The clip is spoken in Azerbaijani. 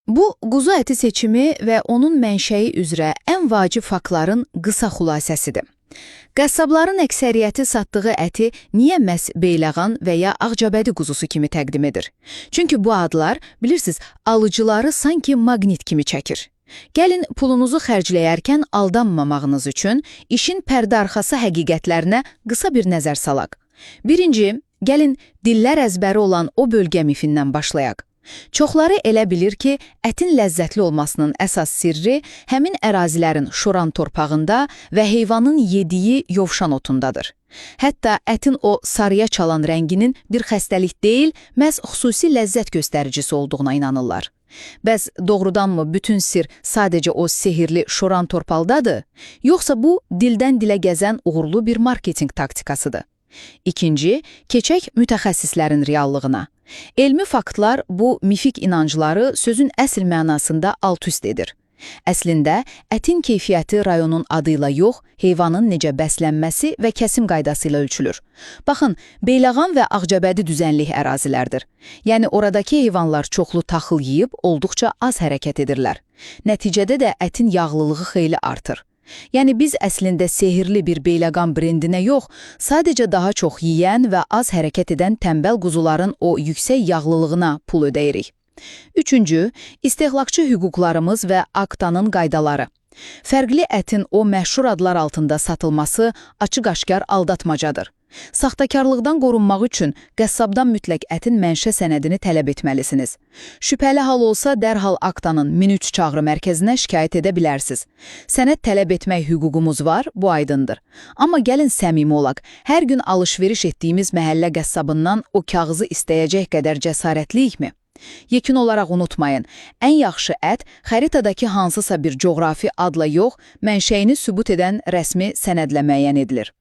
Bu, quzu əti seçimi və onun mənşəyi üzrə ən vacib faktların qısa xülasəsidir. Qəssabların əksəriyyəti satdığı əti niyə məhz Beyləqan və ya Ağcabədi quzusu kimi təqdim edir? Çünki bu adlar, bilirsiniz, alıcıları sanki maqnit kimi çəkir. Gəlin pulunuzu xərcləyərkən aldanmamağınız üçün işin pərdə arxası həqiqətlərinə qısa bir nəzər salaq. Birinci, gəlin dillər əzbəri olan o bölgə mifindən başlayaq. Çoxları elə bilir ki, ətin ləzzətli olmasının əsas sirri həmin ərazilərin şoran torpağında və heyvanın yediyi yovşan otundadır. Hətta ətin o sarıya çalan rənginin bir xəstəlik deyil, məhz xüsusi ləzzət göstəricisi olduğuna inanırlar. Bəs doğrudanmı bütün sir sadəcə o sehirli şoran torpaqdadır, yoxsa bu dildən dilə gəzən uğurlu bir marketinq taktikasıdır? İkinci, keçək mütəxəssislərin reallığına. Elmi faktlar bu mifik inancları sözün əsl mənasında alt-üst edir. Əslində, ətin keyfiyyəti rayonun adıyla yox, heyvanın necə bəslənməsi və kəsim qaydası ilə ölçülür. Baxın, Beyləqan və Ağcabədi düzənlik ərazilərdir. Yəni, oradakı heyvanlar çoxlu taxıl yeyib, olduqca az hərəkət edirlər. Nəticədə də ətin yağlılığı xeyli artır. Yəni, biz əslində sehirli bir Beyləqan brendinə yox, sadəcə daha çox yeyən və az hərəkət edən tənbəl quzuların o yüksək yağlılığına pul ödəyirik. Üçüncü, istehlakçı hüquqlarımız və aktanın qaydaları. Fərqli ətin o məşhur adlar altında satılması açıq-aşkar aldatmacadır. Saxtakarlıqdan qorunmaq üçün qəssabdan mütləq ətin mənşə sənədini tələb etməlisiniz. Şübhəli hal olsa dərhal aktanın 1003 çağrı mərkəzinə şikayət edə bilərsiniz. Sənəd tələb etmək hüququmuz var, bu aydındır. Amma gəlin səmimi olaq, hər gün alış-veriş etdiyimiz məhəllə qəssabından o kağızı istəyəcək qədər cəsarətliyikmi? Yekun olaraq unutmayın, ən yaxşı ət xəritadakı hansısa bir coğrafi adla yox, mənşəyini sübut edən rəsmi sənədlə müəyyən edilir.